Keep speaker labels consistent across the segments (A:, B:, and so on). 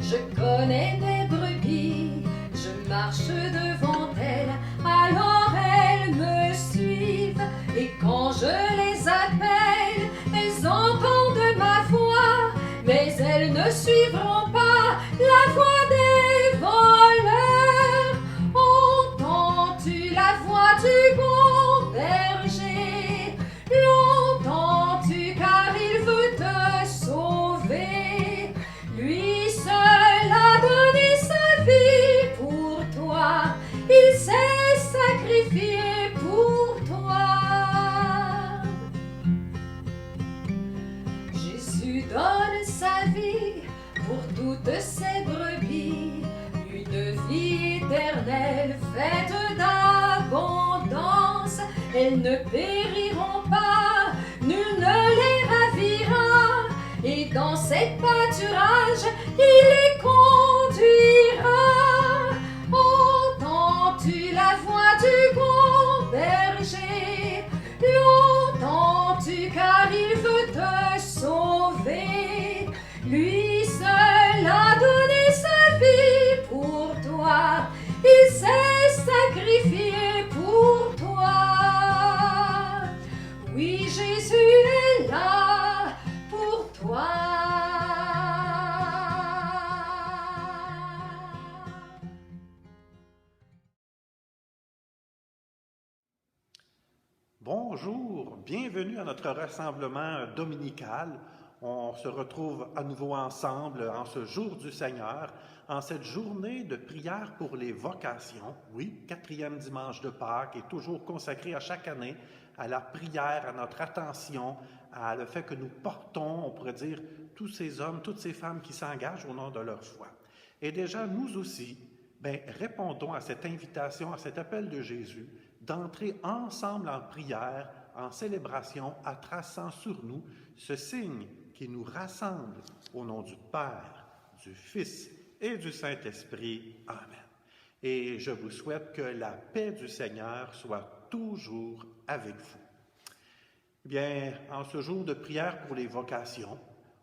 A: Je connais mes brebis, je marche devant elles, alors elles me suivent. Et quand je les appelle, elles entendent ma voix, mais elles ne suivront pas la voix des voleurs. Entends-tu la voix du bon berger? L'entends-tu car il veut te sauver? Lui seul a donné sa vie pour toi, il s'est sacrifié pour toi. Jésus donne sa vie pour toutes ses brebis, une vie éternelle faite d'abondance. Elles ne périront pas, nul ne les ravira, et dans cet pâturage il les conduira. Entends-tu la voix du bon berger? L'entends-tu car il veut te sauver? Lui seul a donné sa vie pour toi, il s'est sacrifié pour toi. Oui, Jésus est là pour toi.
B: Bonjour, bienvenue à notre rassemblement dominical. On se retrouve à nouveau ensemble en ce jour du Seigneur, en cette journée de prière pour les vocations. Oui, 4e dimanche de Pâques est toujours consacré à chaque année à la prière, à notre attention, à le fait que nous portons, on pourrait dire, tous ces hommes, toutes ces femmes qui s'engagent au nom de leur foi. Et déjà, nous aussi, répondons à cette invitation, à cet appel de Jésus, d'entrer ensemble en prière, en célébration, en traçant sur nous ce signe qui nous rassemble au nom du Père, du Fils et du Saint-Esprit. Amen. Et je vous souhaite que la paix du Seigneur soit toujours avec vous. Bien, en ce jour de prière pour les vocations,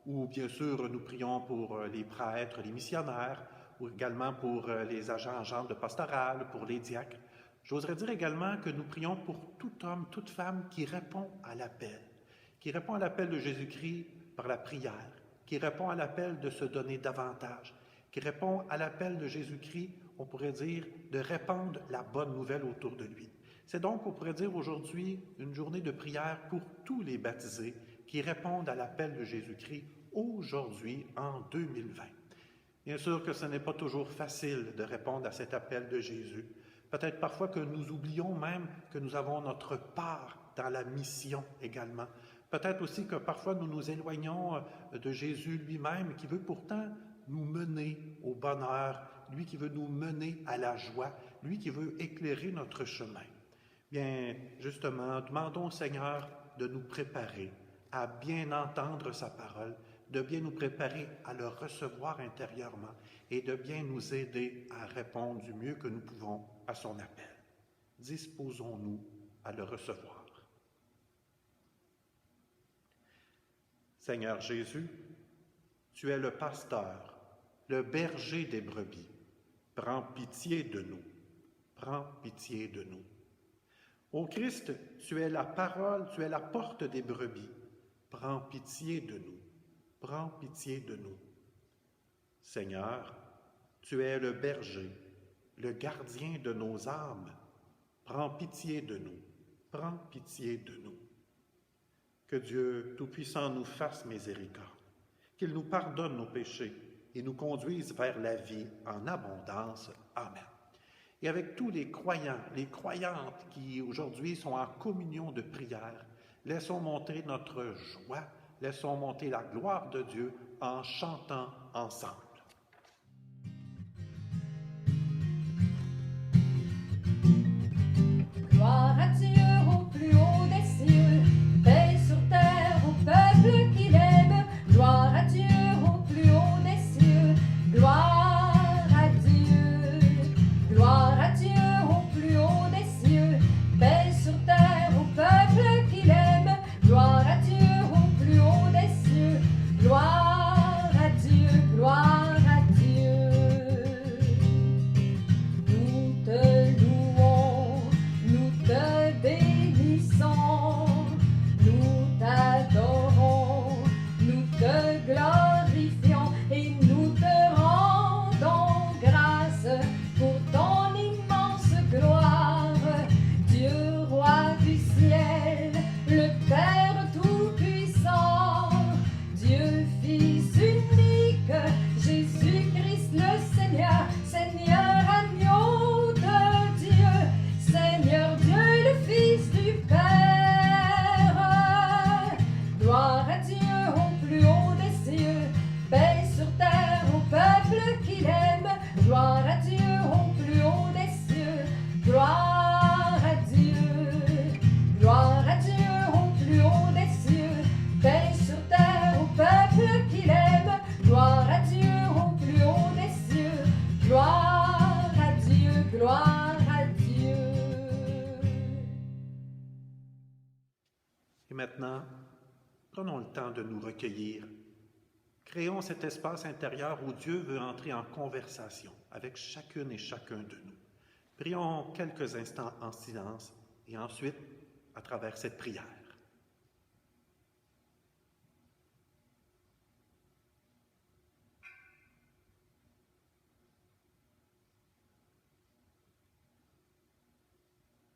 B: où bien sûr nous prions pour les prêtres, les missionnaires, ou également pour les agents de pastoral, pour les diacres, j'oserais dire également que nous prions pour tout homme, toute femme qui répond à l'appel de Jésus-Christ par la prière, qui répond à l'appel de se donner davantage, qui répond à l'appel de Jésus-Christ, on pourrait dire, de répandre la bonne nouvelle autour de lui. C'est donc, on pourrait dire aujourd'hui, une journée de prière pour tous les baptisés qui répondent à l'appel de Jésus-Christ aujourd'hui, en 2020. Bien sûr que ce n'est pas toujours facile de répondre à cet appel de Jésus. Peut-être parfois que nous oublions même que nous avons notre part dans la mission également. Peut-être aussi que parfois nous nous éloignons de Jésus lui-même qui veut pourtant nous mener au bonheur, lui qui veut nous mener à la joie, lui qui veut éclairer notre chemin. Bien, justement, demandons au Seigneur de nous préparer à bien entendre sa parole, de bien nous préparer à le recevoir intérieurement et de bien nous aider à répondre du mieux que nous pouvons à son appel. Disposons-nous à le recevoir. Seigneur Jésus, tu es le pasteur, le berger des brebis. Prends pitié de nous. Prends pitié de nous. Ô Christ, tu es la parole, tu es la porte des brebis. Prends pitié de nous. Prends pitié de nous. Seigneur, tu es le berger, le gardien de nos âmes. Prends pitié de nous. Prends pitié de nous. Que Dieu Tout-Puissant nous fasse miséricorde, qu'il nous pardonne nos péchés et nous conduise vers la vie en abondance. Amen. Et avec tous les croyants, les croyantes qui aujourd'hui sont en communion de prière, laissons monter notre joie, laissons monter la gloire de Dieu en chantant ensemble.
A: Gloire à Dieu au plus haut des cieux, paix sur terre au peuple qu'il aime. Gloire à Dieu au plus haut des cieux, gloire à Dieu. Gloire à Dieu au plus haut des cieux, paix sur terre au peuple qu'il aime. Gloire à Dieu au plus haut des cieux, gloire à Dieu, gloire.
B: Maintenant, prenons le temps de nous recueillir. Créons cet espace intérieur où Dieu veut entrer en conversation avec chacune et chacun de nous. Prions quelques instants en silence et ensuite à travers cette prière.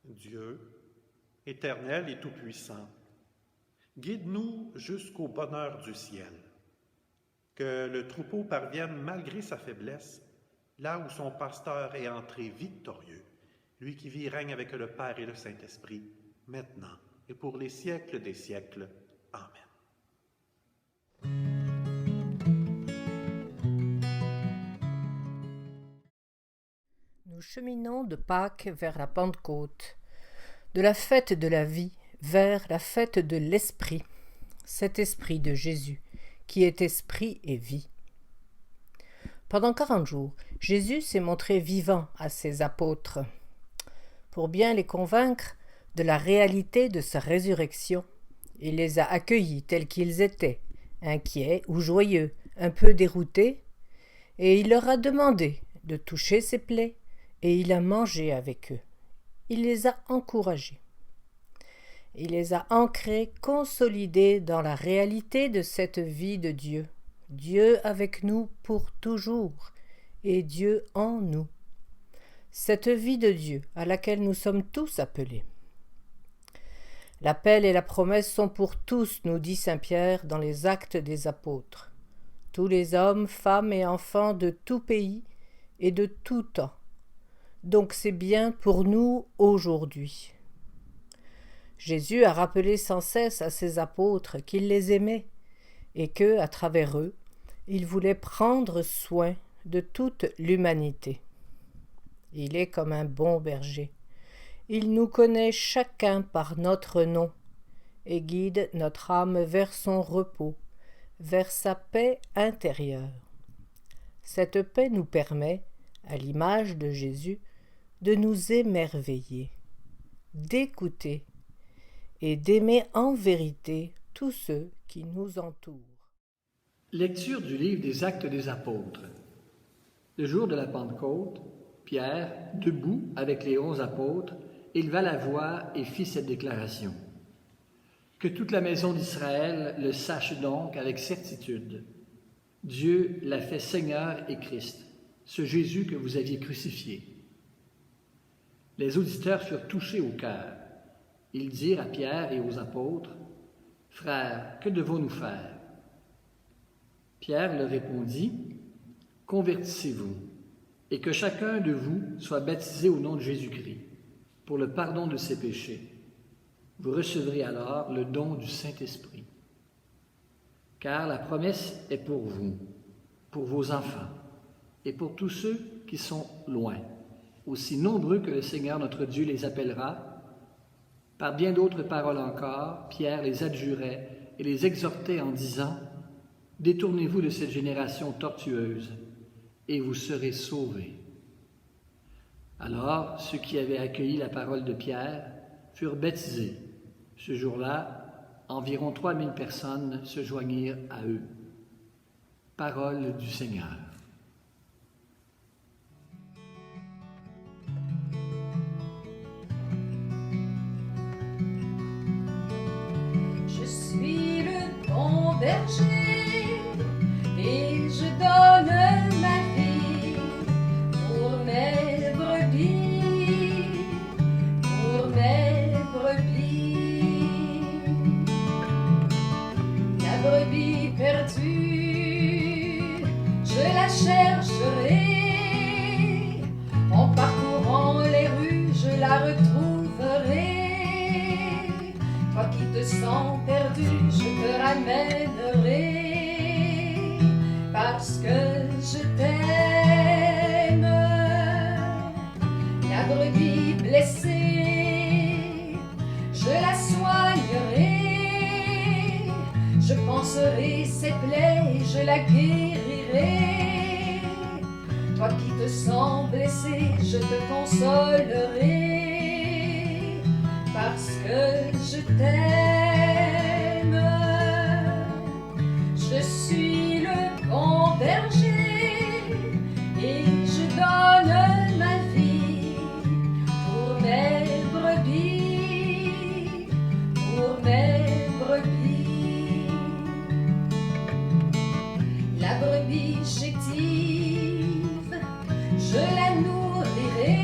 B: Dieu, éternel et tout-puissant, guide-nous jusqu'au bonheur du ciel. Que le troupeau parvienne malgré sa faiblesse, là où son pasteur est entré victorieux, lui qui vit et règne avec le Père et le Saint-Esprit, maintenant et pour les siècles des siècles. Amen.
C: Nous cheminons de Pâques vers la Pentecôte, de la fête de la vie vers la fête de l'Esprit, cet Esprit de Jésus, qui est Esprit et vie. Pendant 40 jours, Jésus s'est montré vivant à ses apôtres. Pour bien les convaincre de la réalité de sa résurrection, il les a accueillis tels qu'ils étaient, inquiets ou joyeux, un peu déroutés, et il leur a demandé de toucher ses plaies, et il a mangé avec eux. Il les a encouragés. Il les a ancrés, consolidés dans la réalité de cette vie de Dieu. Dieu avec nous pour toujours, et Dieu en nous. Cette vie de Dieu à laquelle nous sommes tous appelés. L'appel et la promesse sont pour tous, nous dit saint Pierre dans les Actes des Apôtres. Tous les hommes, femmes et enfants de tout pays et de tout temps. Donc c'est bien pour nous aujourd'hui. Jésus a rappelé sans cesse à ses apôtres qu'il les aimait et que, à travers eux, il voulait prendre soin de toute l'humanité. Il est comme un bon berger. Il nous connaît chacun par notre nom et guide notre âme vers son repos, vers sa paix intérieure. Cette paix nous permet, à l'image de Jésus, de nous émerveiller, d'écouter et d'aimer en vérité tous ceux qui nous entourent.
D: Lecture du livre des Actes des Apôtres. Le jour de la Pentecôte, Pierre, debout avec les 11 apôtres, éleva la voix et fit cette déclaration. Que toute la maison d'Israël le sache donc avec certitude. Dieu l'a fait Seigneur et Christ, ce Jésus que vous aviez crucifié. Les auditeurs furent touchés au cœur. Ils dirent à Pierre et aux apôtres, « Frères, que devons-nous faire ?» Pierre leur répondit, « Convertissez-vous, et que chacun de vous soit baptisé au nom de Jésus-Christ, pour le pardon de ses péchés. Vous recevrez alors le don du Saint-Esprit. Car la promesse est pour vous, pour vos enfants, et pour tous ceux qui sont loin, aussi nombreux que le Seigneur notre Dieu les appellera. » Par bien d'autres paroles encore, Pierre les adjurait et les exhortait en disant « Détournez-vous de cette génération tortueuse, et vous serez sauvés. » Alors, ceux qui avaient accueilli la parole de Pierre furent baptisés. Ce jour-là, environ 3000 personnes se joignirent à eux. Parole du Seigneur.
A: Je suis le bon berger et je donne ma vie pour mes brebis, pour mes brebis. La brebis perdue, je la chercherai. En parcourant les rues, je la retrouverai. Toi qui te sens perdu, je te ramènerai. Parce que je t'aime. La brebis blessée, je la soignerai. Je panserai ses plaies et je la guérirai. Toi qui te sens blessé, je te consolerai. Parce que je t'aime. je la nourrirai,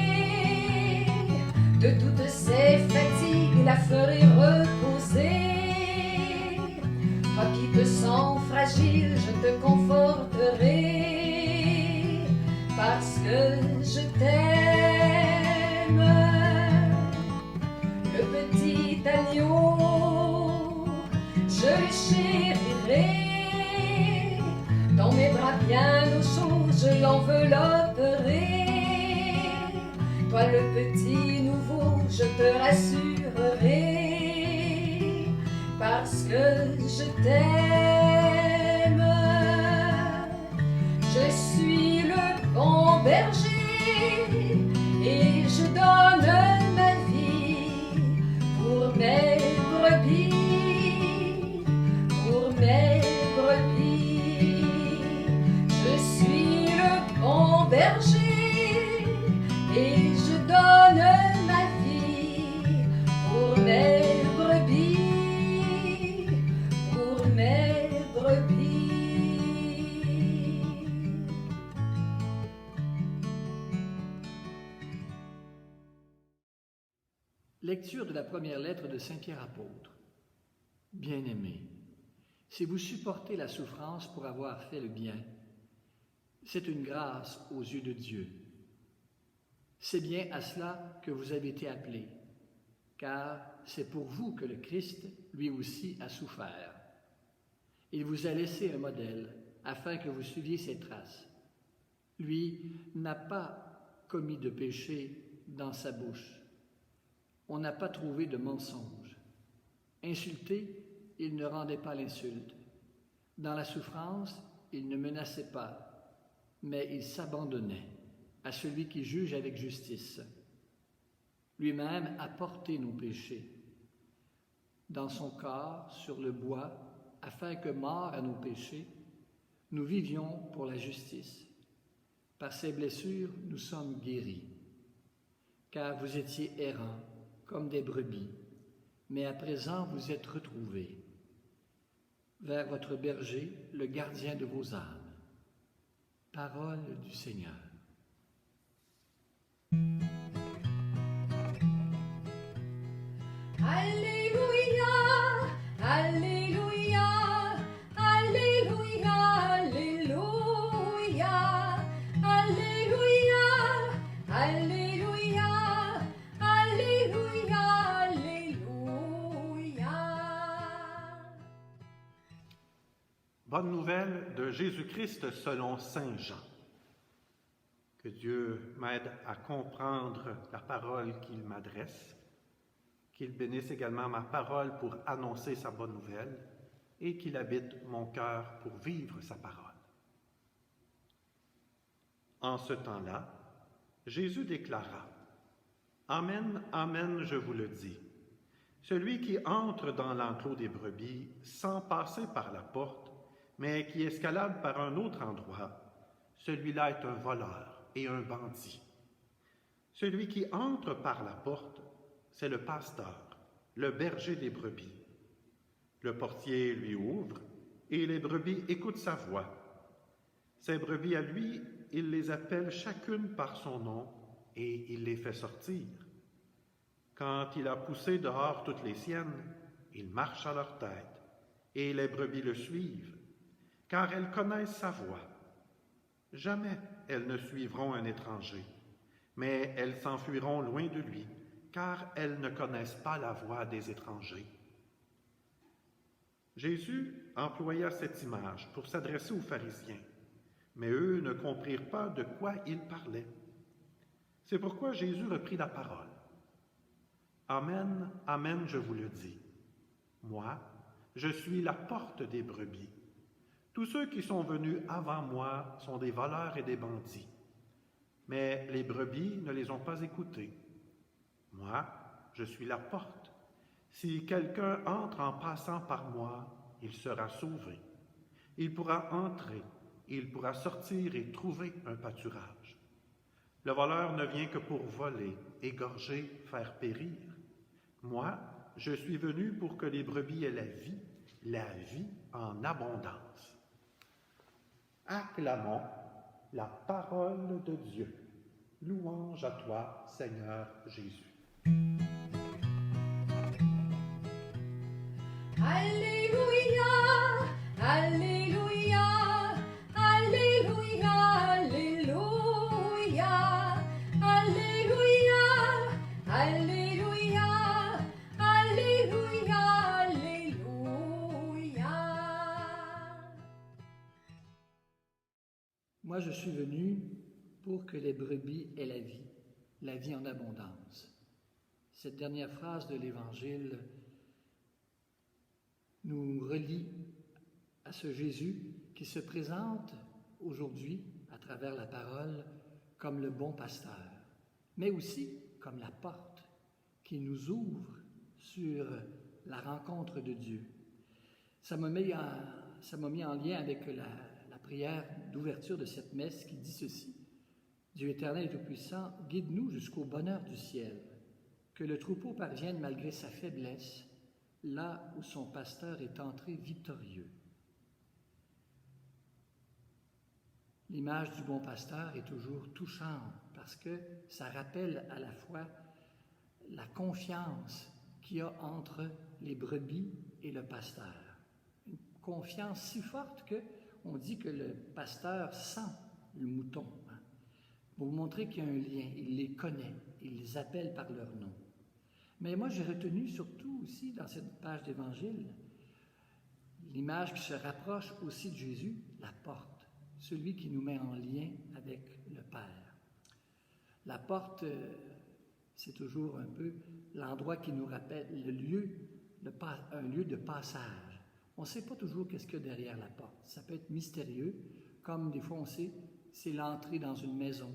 A: de toutes ses fatigues la ferai reposer. Toi qui te sens fragile, je te conforterai, parce que je t'aime. Le petit agneau, je le chérirai, dans mes bras bien au chaud, je l'envelopperai. Toi le petit nouveau, je te rassurerai, parce que je t'aime. Je suis le bon berger et je donne ma vie pour mes brebis, pour mes brebis. Je suis le bon berger et je donne ma vie pour mes brebis, pour mes brebis.
D: Lecture de la première lettre de Saint Pierre apôtre. Bien-aimés, si vous supportez la souffrance pour avoir fait le bien, c'est une grâce aux yeux de Dieu. C'est bien à cela que vous avez été appelés, car c'est pour vous que le Christ, lui aussi, a souffert. Il vous a laissé un modèle, afin que vous suiviez ses traces. Lui n'a pas commis de péché dans sa bouche. On n'a pas trouvé de mensonge. Insulté, il ne rendait pas l'insulte. Dans la souffrance, il ne menaçait pas, mais il s'abandonnait à celui qui juge avec justice. Lui-même a porté nos péchés dans son corps sur le bois, afin que, morts à nos péchés, nous vivions pour la justice. Par ses blessures, nous sommes guéris. Car vous étiez errants, comme des brebis, mais à présent vous êtes retrouvés vers votre berger, le gardien de vos âmes. Parole du Seigneur.
A: Alléluia, Alléluia, Alléluia, Alléluia, Alléluia, Alléluia, Alléluia, Alléluia.
B: Bonne nouvelle de Jésus-Christ selon Saint Jean. Que Dieu m'aide à comprendre la parole qu'il m'adresse, qu'il bénisse également ma parole pour annoncer sa bonne nouvelle et qu'il habite mon cœur pour vivre sa parole. En ce temps-là, Jésus déclara: « Amen, amen, je vous le dis. Celui qui entre dans l'enclos des brebis sans passer par la porte, mais qui escalade par un autre endroit, celui-là est un voleur et un bandit. Celui qui entre par la porte, c'est le pasteur, le berger des brebis. Le portier lui ouvre et les brebis écoutent sa voix. Ces brebis à lui, il les appelle chacune par son nom et il les fait sortir. Quand il a poussé dehors toutes les siennes, il marche à leur tête et les brebis le suivent, car elles connaissent sa voix. Jamais elles ne suivront un étranger, mais elles s'enfuiront loin de lui, car elles ne connaissent pas la voix des étrangers. » Jésus employa cette image pour s'adresser aux pharisiens, mais eux ne comprirent pas de quoi il parlait. C'est pourquoi Jésus reprit la parole. « Amen, amen, je vous le dis. Moi, je suis la porte des brebis. Tous ceux qui sont venus avant moi sont des voleurs et des bandits, mais les brebis ne les ont pas écoutés. Moi, je suis la porte. Si quelqu'un entre en passant par moi, il sera sauvé. Il pourra entrer, il pourra sortir et trouver un pâturage. Le voleur ne vient que pour voler, égorger, faire périr. Moi, je suis venu pour que les brebis aient la vie en abondance. Acclamons la parole de Dieu. Louange à toi, Seigneur Jésus.
A: Alléluia, Alléluia, Alléluia, Alléluia, Alléluia, Alléluia, Alléluia, Alléluia.
D: Moi, je suis venu pour que les brebis aient la vie en abondance. Cette dernière phrase de l'Évangile nous relie à ce Jésus qui se présente aujourd'hui à travers la parole comme le bon pasteur, mais aussi comme la porte qui nous ouvre sur la rencontre de Dieu. Ça m'a mis en lien avec la prière d'ouverture de cette messe qui dit ceci: Dieu éternel et tout-puissant, guide-nous jusqu'au bonheur du ciel, que le troupeau parvienne malgré sa faiblesse, là où son pasteur est entré victorieux. L'image du bon pasteur est toujours touchante parce que ça rappelle à la fois la confiance qu'il y a entre les brebis et le pasteur. Une confiance si forte qu'on dit que le pasteur sent le mouton, pour vous montrer qu'il y a un lien, il les connaît, il les appelle par leur nom. Mais moi, j'ai retenu surtout aussi dans cette page d'Évangile l'image qui se rapproche aussi de Jésus, la porte, celui qui nous met en lien avec le Père. La porte, c'est toujours un peu l'endroit qui nous rappelle le lieu, un lieu de passage. On ne sait pas toujours qu'est-ce qu'il y a derrière la porte. Ça peut être mystérieux, comme des fois on sait, c'est l'entrée dans une maison.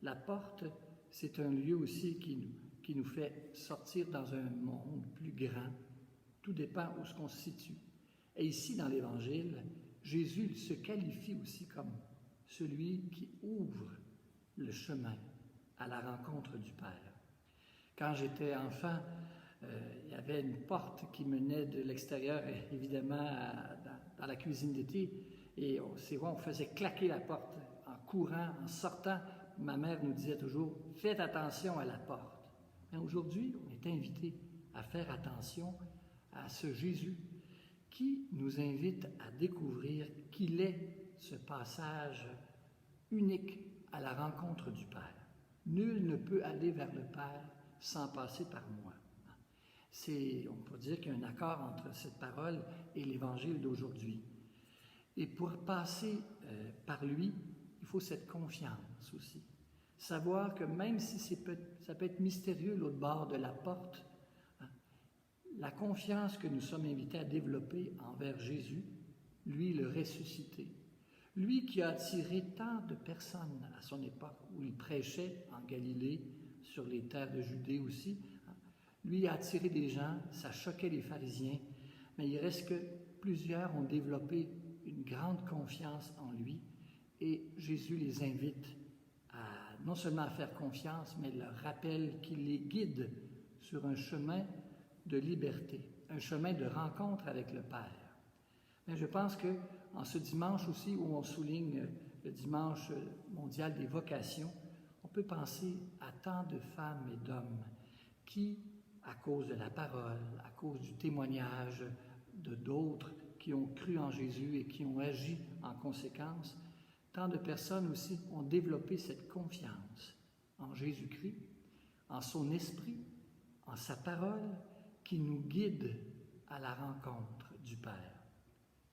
D: La porte, c'est un lieu aussi qui nous fait sortir dans un monde plus grand. Tout dépend où ce qu'on se situe. Et ici, dans l'Évangile, Jésus se qualifie aussi comme celui qui ouvre le chemin à la rencontre du Père. Quand j'étais enfant, il y avait une porte qui menait de l'extérieur, évidemment, dans la cuisine d'été, et c'est vrai, on faisait claquer la porte en courant, en sortant. Ma mère nous disait toujours « Faites attention à la porte ». Mais aujourd'hui, on est invité à faire attention à ce Jésus qui nous invite à découvrir qu'il est ce passage unique à la rencontre du Père. Nul ne peut aller vers le Père sans passer par moi. On peut dire qu'il y a un accord entre cette parole et l'Évangile d'aujourd'hui. Et pour passer par lui, il faut cette confiance aussi. Savoir que même si ça peut être mystérieux l'autre bord de la porte, la confiance que nous sommes invités à développer envers Jésus, lui le ressuscité, lui qui a attiré tant de personnes à son époque où il prêchait en Galilée, sur les terres de Judée aussi, lui a attiré des gens, ça choquait les pharisiens, mais il reste que plusieurs ont développé une grande confiance en lui et Jésus les invite non seulement à faire confiance, mais leur rappelle qu'il les guide sur un chemin de liberté, un chemin de rencontre avec le Père. Mais je pense qu'en ce dimanche aussi, où on souligne le dimanche mondial des vocations, on peut penser à tant de femmes et d'hommes qui, à cause de la parole, à cause du témoignage de d'autres qui ont cru en Jésus et qui ont agi en conséquence, tant de personnes aussi ont développé cette confiance en Jésus-Christ, en son esprit, en sa parole, qui nous guide à la rencontre du Père.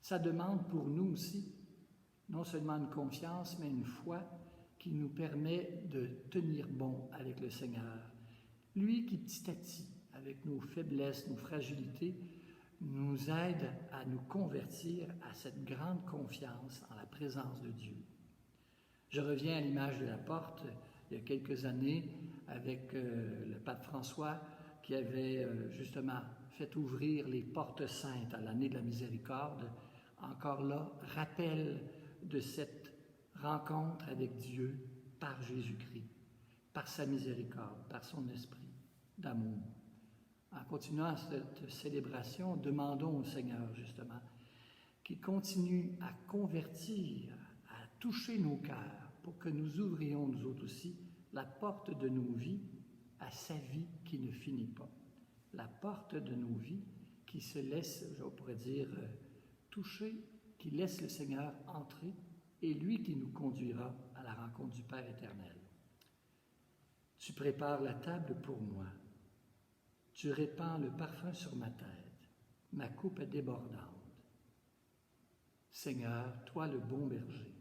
D: Ça demande pour nous aussi, non seulement une confiance, mais une foi qui nous permet de tenir bon avec le Seigneur. Lui qui, petit à petit, avec nos faiblesses, nos fragilités, nous aide à nous convertir à cette grande confiance en la présence de Dieu. Je reviens à l'image de la porte, il y a quelques années, avec le pape François, qui avait justement fait ouvrir les portes saintes à l'année de la miséricorde. Encore là, rappel de cette rencontre avec Dieu par Jésus-Christ, par sa miséricorde, par son esprit d'amour. En continuant cette célébration, demandons au Seigneur, justement, qu'il continue à convertir, à toucher nos cœurs, pour que nous ouvrions, nous autres aussi, la porte de nos vies à sa vie qui ne finit pas. La porte de nos vies qui se laisse, je pourrais dire, toucher, qui laisse le Seigneur entrer, et lui qui nous conduira à la rencontre du Père éternel. Tu prépares la table pour moi. Tu répands le parfum sur ma tête. Ma coupe est débordante. Seigneur, toi le bon berger,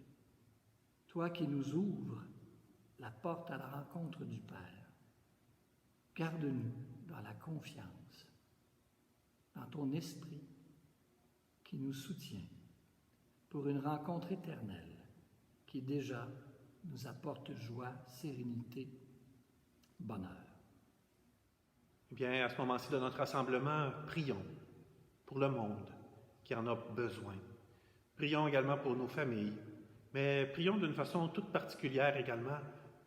D: toi qui nous ouvres la porte à la rencontre du Père, garde-nous dans la confiance, dans ton esprit qui nous soutient pour une rencontre éternelle qui déjà nous apporte joie, sérénité, bonheur.
B: Eh bien, à ce moment-ci de notre rassemblement, prions pour le monde qui en a besoin. Prions également pour nos familles, mais prions d'une façon toute particulière également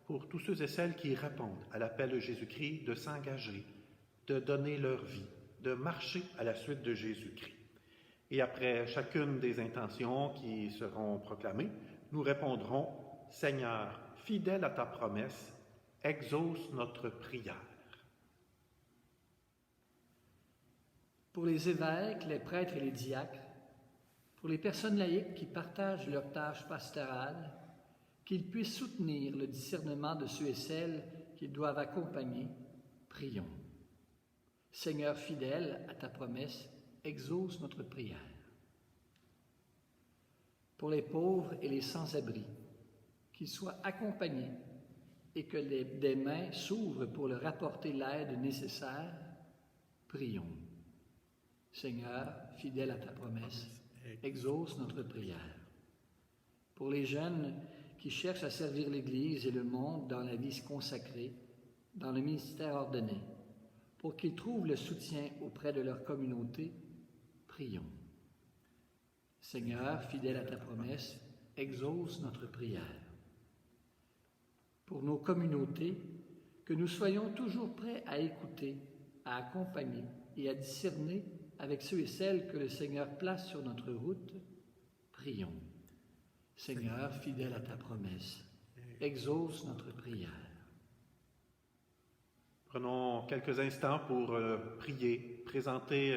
B: pour tous ceux et celles qui répondent à l'appel de Jésus-Christ de s'engager, de donner leur vie, de marcher à la suite de Jésus-Christ. Et après chacune des intentions qui seront proclamées, nous répondrons « Seigneur, fidèle à ta promesse, exauce notre prière. »
D: Pour les évêques, les prêtres et les diacres, pour les personnes laïques qui partagent leur tâche pastorale, qu'ils puissent soutenir le discernement de ceux et celles qu'ils doivent accompagner, prions. Seigneur fidèle à ta promesse, exauce notre prière. Pour les pauvres et les sans-abri, qu'ils soient accompagnés et que des mains s'ouvrent pour leur apporter l'aide nécessaire, prions. Seigneur, fidèle à ta promesse, exauce notre prière. Pour les jeunes qui cherchent à servir l'Église et le monde dans la vie consacrée, dans le ministère ordonné, pour qu'ils trouvent le soutien auprès de leur communauté, prions. Seigneur, fidèle à ta promesse, exauce notre prière. Pour nos communautés, que nous soyons toujours prêts à écouter, à accompagner et à discerner avec ceux et celles que le Seigneur place sur notre route, prions. Seigneur, fidèle à ta promesse, exauce notre prière.
B: Prenons quelques instants pour prier, présenter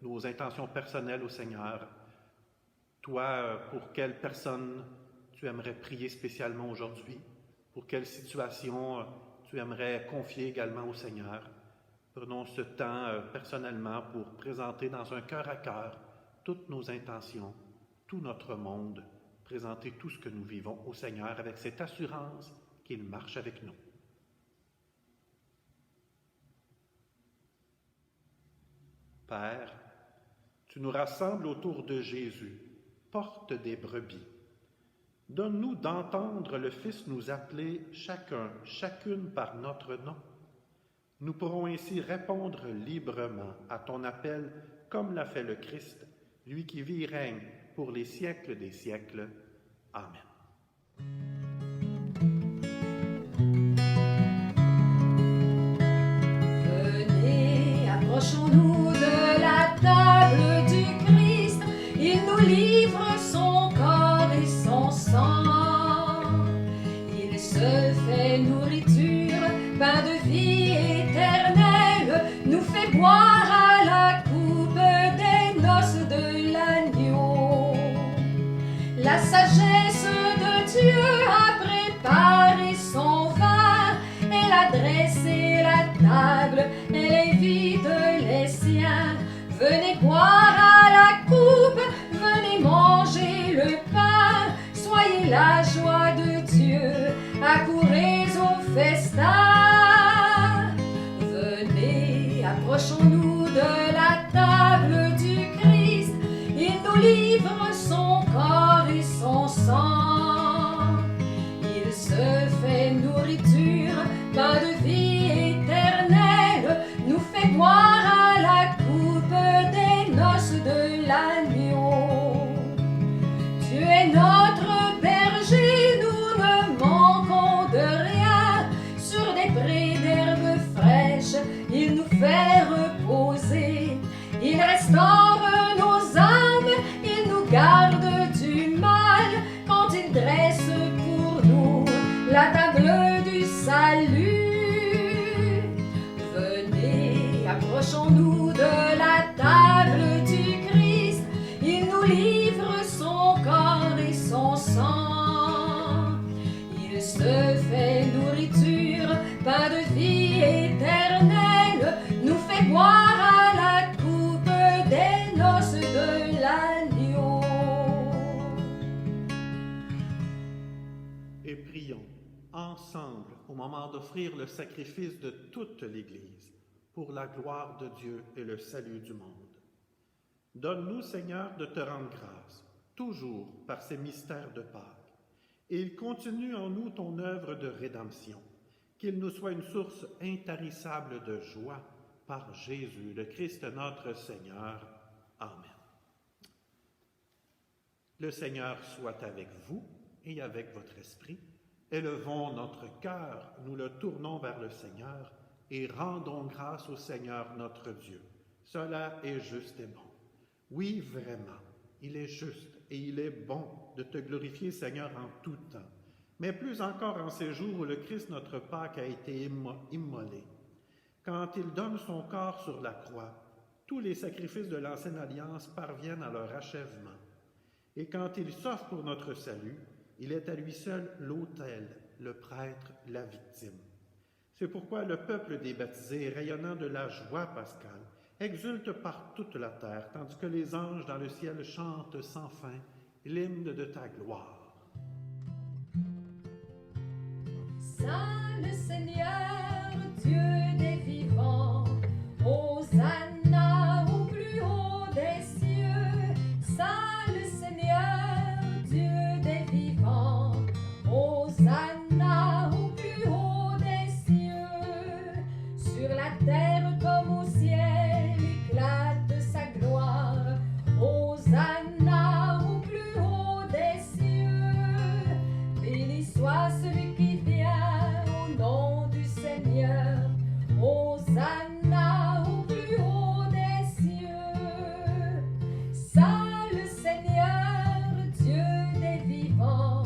B: nos intentions personnelles au Seigneur. Toi, pour quelle personne tu aimerais prier spécialement aujourd'hui? Pour quelle situation tu aimerais confier également au Seigneur? Prenons ce temps personnellement pour présenter dans un cœur à cœur toutes nos intentions, tout notre monde, présenter tout ce que nous vivons au Seigneur avec cette assurance qu'il marche avec nous. Père, tu nous rassembles autour de Jésus, porte des brebis. Donne-nous d'entendre le Fils nous appeler chacun, chacune par notre nom. Nous pourrons ainsi répondre librement à ton appel comme l'a fait le Christ, lui qui vit et règne pour les siècles des siècles. Amen.
A: Venez, approchons-nous de la table du Christ. Il nous livre son corps et son sang. Il se fait nourriture, pain de vie éternelle, nous fait boire à la coupe des noces de l'agneau. La sagesse de Dieu a préparé son vin, elle a dressé la table, elle invite les siens. Venez boire à la coupe, venez manger le pain, soyez la joie de Dieu, accourez au festin. Venez, approchons-nous de la table du Christ, il nous livre son corps et son sang. Il se fait nourriture, pain de vie éternelle, nous fait boire à la coupe des noces de l'agneau. Tu es notre berger, nous ne manquons de rien. Sur des prés d'herbes fraîches, il nous fait reposer. Il restaure nos âmes, il nous garde du mal quand il dresse pour nous la table du ciel. Approchons-nous de la table du Christ, il nous livre son corps et son sang. Il se fait nourriture, pain de vie éternelle, nous fait boire à la coupe des noces de l'agneau.
B: Et prions ensemble au moment d'offrir le sacrifice de toute l'Église pour la gloire de Dieu et le salut du monde. Donne-nous, Seigneur, de te rendre grâce, toujours par ces mystères de Pâques, et il continue en nous ton œuvre de rédemption, qu'il nous soit une source intarissable de joie par Jésus, le Christ notre Seigneur. Amen. Le Seigneur soit avec vous et avec votre esprit. Élevons notre cœur, nous le tournons vers le Seigneur et rendons grâce au Seigneur notre Dieu. Cela est juste et bon. Oui, vraiment, il est juste et il est bon de te glorifier, Seigneur, en tout temps, mais plus encore en ces jours où le Christ notre Pâque a été immolé. Quand il donne son corps sur la croix, tous les sacrifices de l'ancienne alliance parviennent à leur achèvement. Et quand il s'offre pour notre salut, il est à lui seul l'autel, le prêtre, la victime. C'est pourquoi le peuple des baptisés, rayonnant de la joie pascale, exulte par toute la terre, tandis que les anges dans le ciel chantent sans fin l'hymne de ta gloire.
A: Saint le Seigneur, Dieu des vivants, Hosanna au plus haut des cieux. Saint le Seigneur, Dieu des vivants, Hosanna au plus haut des cieux. Sur la terre comme au ciel éclate sa gloire, Hosanna au plus haut des cieux. Béni soit celui qui vient au nom du Seigneur, Hosanna au plus haut des cieux. Saint le Seigneur, Dieu des vivants,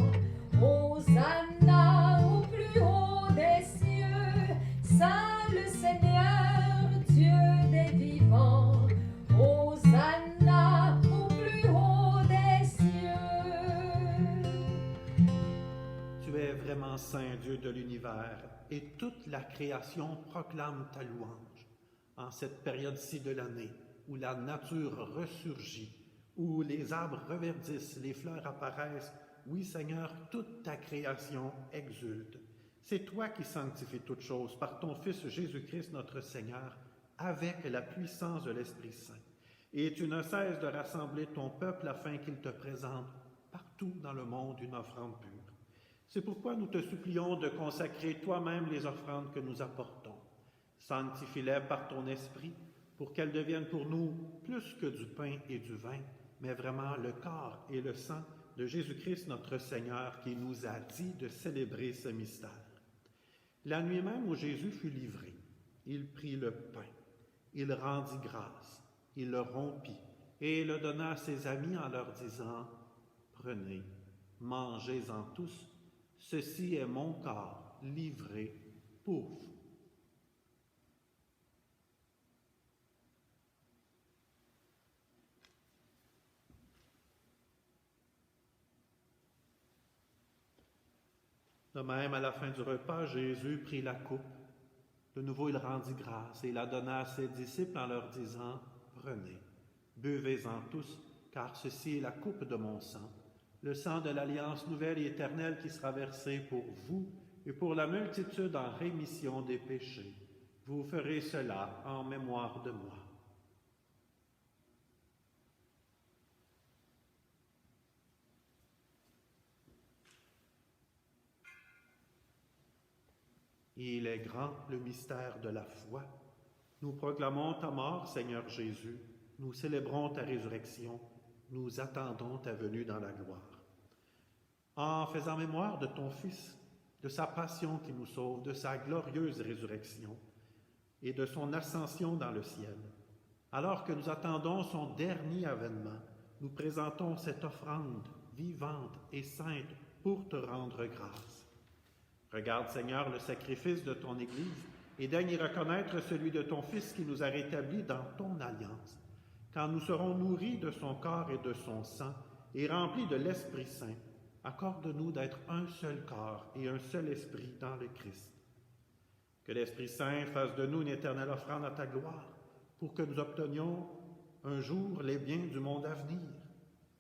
A: Hosanna au plus haut des cieux. Saint le Seigneur, Dieu des vivants, Hosanna au plus haut des cieux.
B: Tu es vraiment saint, Dieu de l'univers, et toute la création proclame ta louange. En cette période-ci de l'année, où la nature ressurgit, où les arbres reverdissent, les fleurs apparaissent, oui Seigneur, toute ta création exulte. C'est toi qui sanctifies toutes choses par ton Fils Jésus-Christ notre Seigneur, avec la puissance de l'Esprit Saint. Et tu ne cesses de rassembler ton peuple afin qu'il te présente partout dans le monde une offrande pure. C'est pourquoi nous te supplions de consacrer toi-même les offrandes que nous apportons. Sanctifie-les par ton esprit, pour qu'elles deviennent pour nous plus que du pain et du vin, mais vraiment le corps et le sang de Jésus-Christ notre Seigneur qui nous a dit de célébrer ce mystère. La nuit même où Jésus fut livré, il prit le pain, il rendit grâce, il le rompit et le donna à ses amis en leur disant « Prenez, mangez-en tous, ceci est mon corps livré pour vous. » De même, à la fin du repas, Jésus prit la coupe. De nouveau, il rendit grâce et la donna à ses disciples en leur disant « Prenez, buvez-en tous, car ceci est la coupe de mon sang, le sang de l'alliance nouvelle et éternelle qui sera versé pour vous et pour la multitude en rémission des péchés. Vous ferez cela en mémoire de moi. » Il est grand le mystère de la foi. Nous proclamons ta mort, Seigneur Jésus. Nous célébrons ta résurrection. Nous attendons ta venue dans la gloire. En faisant mémoire de ton Fils, de sa passion qui nous sauve, de sa glorieuse résurrection et de son ascension dans le ciel, alors que nous attendons son dernier avènement, nous présentons cette offrande vivante et sainte pour te rendre grâce. Regarde, Seigneur, le sacrifice de ton Église et daigne y reconnaître celui de ton Fils qui nous a rétablis dans ton alliance. Quand nous serons nourris de son corps et de son sang et remplis de l'Esprit Saint, accorde-nous d'être un seul corps et un seul esprit dans le Christ. Que l'Esprit Saint fasse de nous une éternelle offrande à ta gloire, pour que nous obtenions un jour les biens du monde à venir,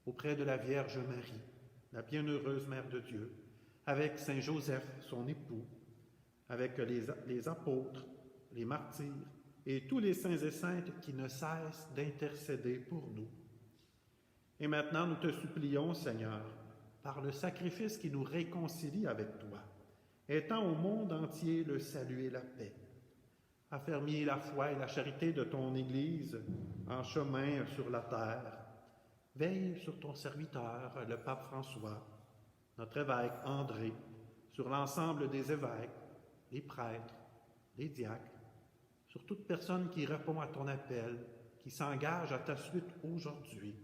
B: auprès de la Vierge Marie, la bienheureuse Mère de Dieu, avec Saint Joseph, son époux, avec les apôtres, les martyrs et tous les saints et saintes qui ne cessent d'intercéder pour nous. Et maintenant, nous te supplions, Seigneur, par le sacrifice qui nous réconcilie avec toi, étends au monde entier le salut et la paix. Affermis la foi et la charité de ton Église en chemin sur la terre. Veille sur ton serviteur, le pape François, notre évêque André, sur l'ensemble des évêques, les prêtres, les diacres, sur toute personne qui répond à ton appel, qui s'engage à ta suite aujourd'hui.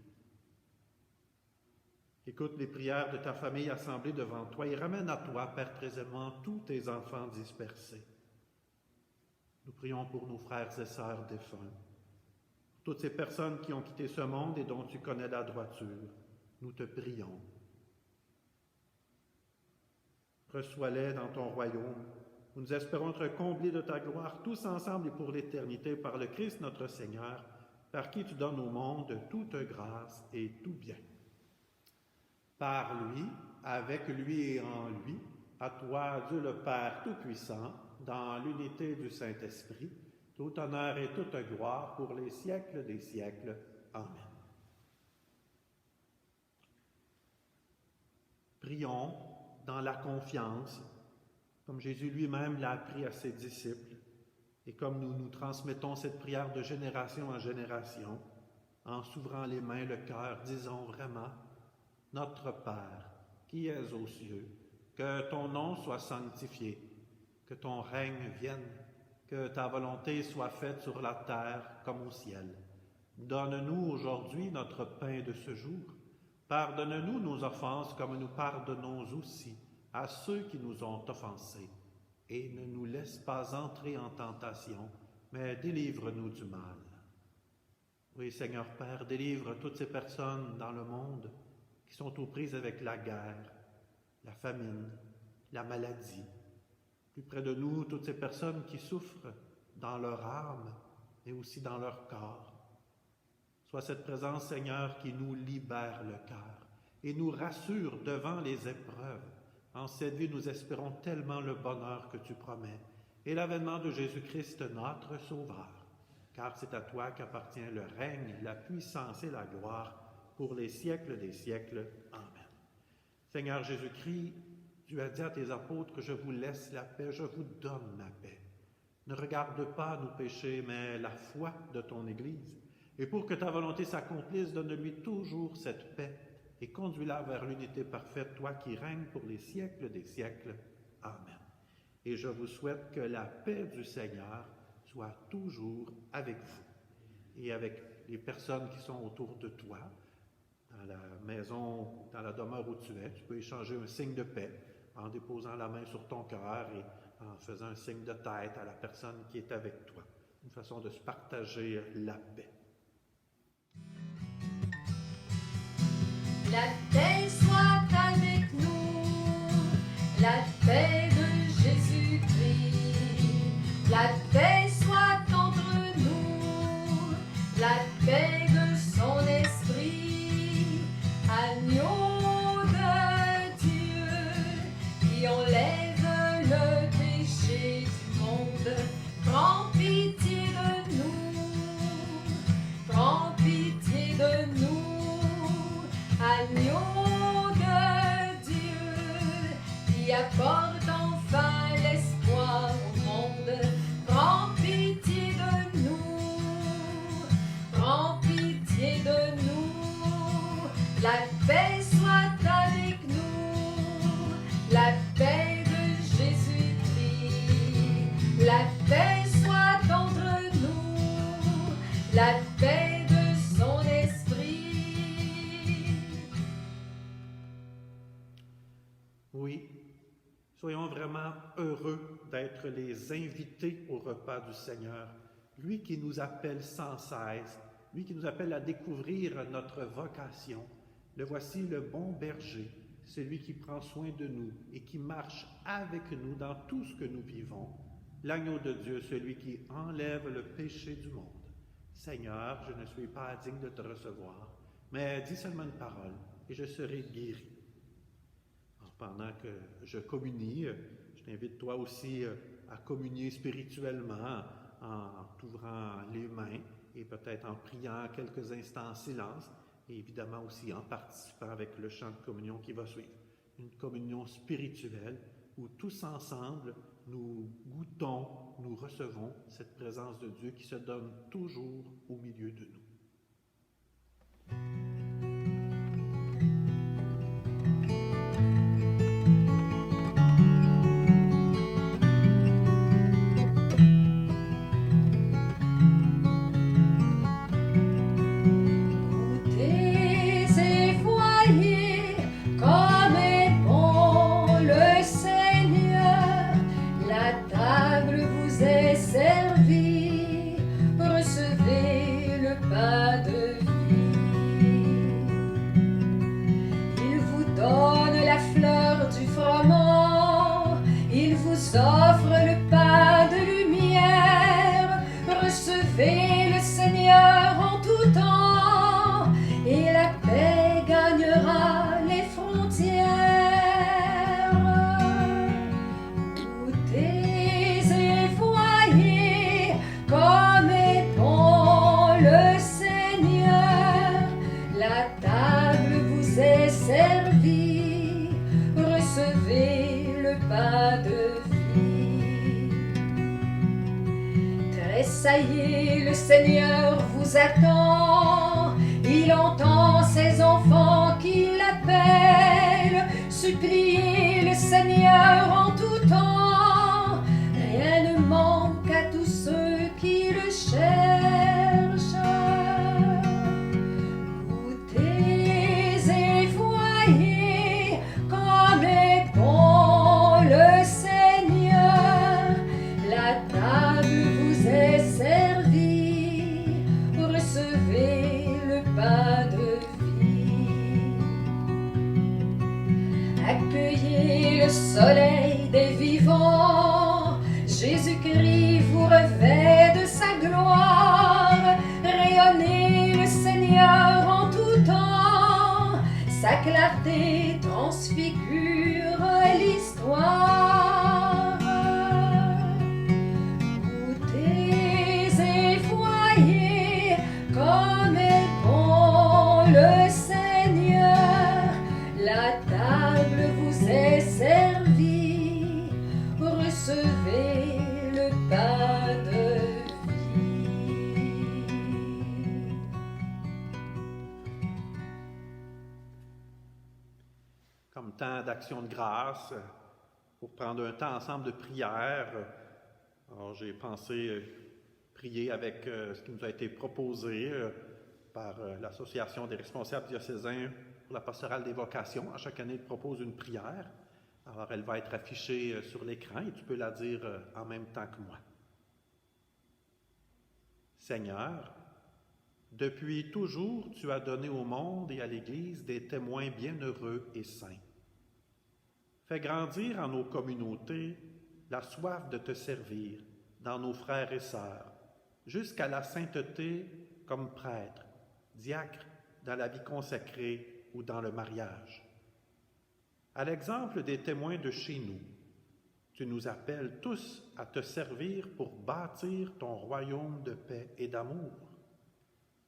B: Écoute les prières de ta famille assemblée devant toi et ramène à toi, Père très aimant, tous tes enfants dispersés. Nous prions pour nos frères et sœurs défunts, pour toutes ces personnes qui ont quitté ce monde et dont tu connais la droiture. Nous te prions. Reçois-les dans ton royaume, où nous espérons être comblés de ta gloire, tous ensemble et pour l'éternité, par le Christ notre Seigneur, par qui tu donnes au monde toute grâce et tout bien. Par lui, avec lui et en lui, à toi, Dieu le Père Tout-Puissant, dans l'unité du Saint-Esprit, tout honneur et toute gloire pour les siècles des siècles. Amen. Prions dans la confiance, comme Jésus lui-même l'a appris à ses disciples, et comme nous transmettons cette prière de génération en génération, en s'ouvrant les mains, le cœur, disons vraiment: Notre Père, qui es aux cieux, que ton nom soit sanctifié, que ton règne vienne, que ta volonté soit faite sur la terre comme au ciel. Donne-nous aujourd'hui notre pain de ce jour. Pardonne-nous nos offenses comme nous pardonnons aussi à ceux qui nous ont offensés. Et ne nous laisse pas entrer en tentation, mais délivre-nous du mal. Oui, Seigneur Père, délivre toutes ces personnes dans le monde qui sont aux prises avec la guerre, la famine, la maladie. Plus près de nous, toutes ces personnes qui souffrent dans leur âme, mais aussi dans leur corps. Sois cette présence, Seigneur, qui nous libère le cœur et nous rassure devant les épreuves. En cette vie, nous espérons tellement le bonheur que tu promets et l'avènement de Jésus-Christ, notre Sauveur. Car c'est à toi qu'appartient le règne, la puissance et la gloire pour les siècles des siècles. Amen. Seigneur Jésus-Christ, tu as dit à tes apôtres que je vous laisse la paix, je vous donne ma paix. Ne regarde pas nos péchés, mais la foi de ton Église. Et pour que ta volonté s'accomplisse, donne-lui toujours cette paix et conduis-la vers l'unité parfaite, toi qui règnes pour les siècles des siècles. Amen. Et je vous souhaite que la paix du Seigneur soit toujours avec vous et avec les personnes qui sont autour de toi. Dans la maison, dans la demeure où tu es, tu peux échanger un signe de paix en déposant la main sur ton cœur et en faisant un signe de tête à la personne qui est avec toi. Une façon de se partager la paix.
A: La paix soit avec nous, la paix de Jésus-Christ, la paix soit entre nous, la paix de son esprit, agneau de Dieu, qui enlève le péché du monde, prends pitié de nous, prends pitié de nous. Agneau de Dieu, qui apporte enfin l'espoir au monde, prends pitié de nous, prends pitié de nous. La paix soit avec nous, la paix de Jésus-Christ, la paix soit entre nous, la paix de son esprit.
B: Oui, soyons vraiment heureux d'être les invités au repas du Seigneur. Lui qui nous appelle sans cesse, lui qui nous appelle à découvrir notre vocation. Le voici le bon berger, celui qui prend soin de nous et qui marche avec nous dans tout ce que nous vivons. L'agneau de Dieu, celui qui enlève le péché du monde. Seigneur, je ne suis pas digne de te recevoir, mais dis seulement une parole et je serai guéri. Alors, pendant que je communie, je t'invite toi aussi à communier spirituellement en t'ouvrant les mains et peut-être en priant quelques instants en silence et évidemment aussi en participant avec le chant de communion qui va suivre. Une communion spirituelle où tous ensemble nous goûtons, nous recevons cette présence de Dieu qui se donne toujours au milieu de nous.
A: Offre le pas de lumière, recevez le Seigneur en tout temps, et la paix gagnera les frontières. Goûtez et voyez comme est bon le Seigneur, la table vous est servie, recevez le pas de Tressaillez, le Seigneur vous attend, il entend ses enfants qui l'appellent, suppliez le Seigneur en tout temps, rien ne manque à tous ceux qui le cherchent. Goûtez et voyez comme est bon le Seigneur, la table vous est servie, recevez le pain de vie. Accueillez le soleil des vivants, Jésus-Christ vous revêt de sa gloire, rayonnez le Seigneur en tout temps, sa clarté transfigure l'histoire. Comme est bon le Seigneur, la table vous est servie, recevez le pain de vie.
B: Comme temps d'action de grâce, pour prendre un temps ensemble de prière, alors j'ai pensé prier avec ce qui nous a été proposé par l'Association des responsables diocésains pour la pastorale des vocations. À chaque année, ils proposent une prière. Alors, elle va être affichée sur l'écran et tu peux la dire en même temps que moi. Seigneur, depuis toujours, tu as donné au monde et à l'Église des témoins bienheureux et saints. Fais grandir en nos communautés la soif de te servir dans nos frères et sœurs, jusqu'à la sainteté comme prêtre, diacre dans la vie consacrée ou dans le mariage. À l'exemple des témoins de chez nous, tu nous appelles tous à te servir pour bâtir ton royaume de paix et d'amour.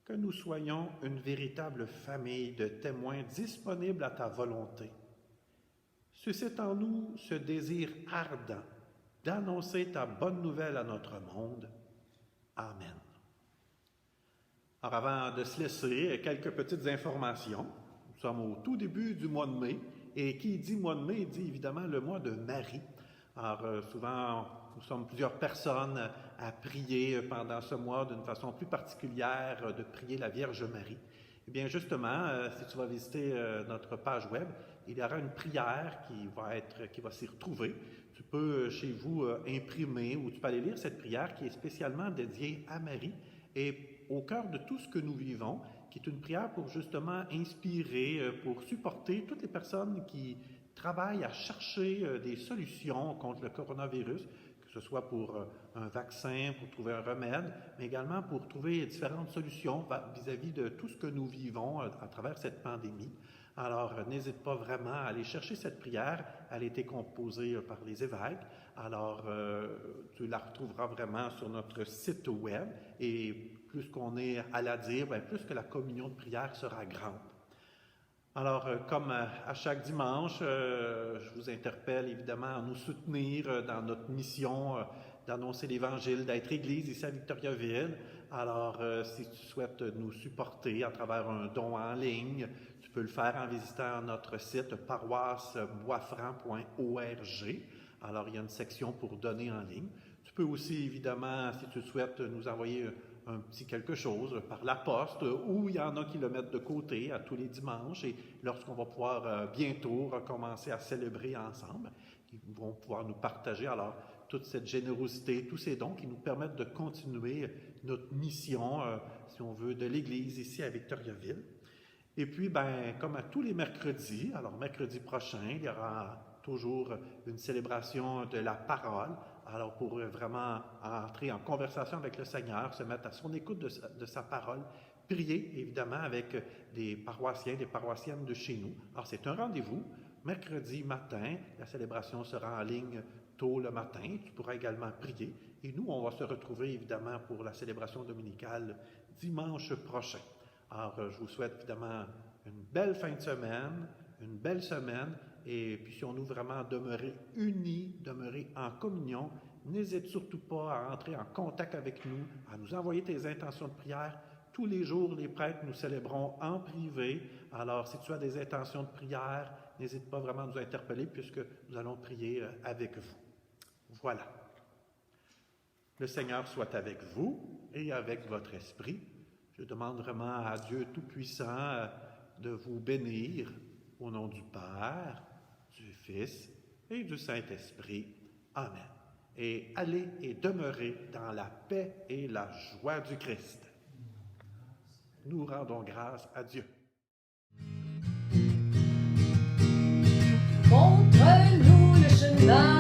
B: Que nous soyons une véritable famille de témoins disponibles à ta volonté. Suscite en nous ce désir ardent d'annoncer ta bonne nouvelle à notre monde. Amen. Alors avant de se laisser, quelques petites informations. Nous sommes au tout début du mois de mai, et qui dit mois de mai, dit évidemment le mois de Marie. Alors souvent, nous sommes plusieurs personnes à prier pendant ce mois d'une façon plus particulière, de prier la Vierge Marie. Eh bien justement, si tu vas visiter notre page web, il y aura une prière qui va s'y retrouver. Tu peux chez vous imprimer ou tu peux aller lire cette prière qui est spécialement dédiée à Marie et au cœur de tout ce que nous vivons, qui est une prière pour justement inspirer, pour supporter toutes les personnes qui travaillent à chercher des solutions contre le coronavirus, que ce soit pour un vaccin, pour trouver un remède, mais également pour trouver différentes solutions vis-à-vis de tout ce que nous vivons à travers cette pandémie. Alors, n'hésite pas vraiment à aller chercher cette prière. Elle a été composée par les évêques. Alors, tu la retrouveras vraiment sur notre site web. Et plus qu'on est à la dire, bien, plus que la communion de prière sera grande. Alors, comme à chaque dimanche, je vous interpelle évidemment à nous soutenir dans notre mission d'annoncer l'Évangile, d'être Église ici à Victoriaville. Alors, si tu souhaites nous supporter à travers un don en ligne, tu peux le faire en visitant notre site paroisseboisfranc.org. Alors, il y a une section pour donner en ligne. Tu peux aussi, évidemment, si tu souhaites nous envoyer un petit quelque chose par la poste, ou il y en a qui le mettent de côté à tous les dimanches, et lorsqu'on va pouvoir bientôt recommencer à célébrer ensemble, ils vont pouvoir nous partager alors toute cette générosité, tous ces dons qui nous permettent de continuer notre mission, si on veut, de l'Église ici à Victoriaville. Et puis, ben, comme à tous les mercredis, alors mercredi prochain, il y aura toujours une célébration de la parole. Alors, pour vraiment entrer en conversation avec le Seigneur, se mettre à son écoute de sa parole, prier évidemment avec des paroissiens, des paroissiennes de chez nous. Alors, c'est un rendez-vous, mercredi matin, la célébration sera en ligne tôt le matin, tu pourras également prier. Et nous, on va se retrouver évidemment pour la célébration dominicale dimanche prochain. Alors, je vous souhaite évidemment une belle fin de semaine, une belle semaine, et puissions-nous vraiment demeurer unis, demeurer en communion. N'hésite surtout pas à entrer en contact avec nous, à nous envoyer tes intentions de prière. Tous les jours, les prêtres, nous célébrons en privé. Alors, si tu as des intentions de prière, n'hésite pas vraiment à nous interpeller puisque nous allons prier avec vous. Voilà. Le Seigneur soit avec vous et avec votre esprit. Je demande vraiment à Dieu Tout-Puissant de vous bénir au nom du Père, du Fils et du Saint-Esprit. Amen. Et allez et demeurez dans la paix et la joie du Christ. Nous rendons grâce à Dieu.
A: Montre-nous le chemin.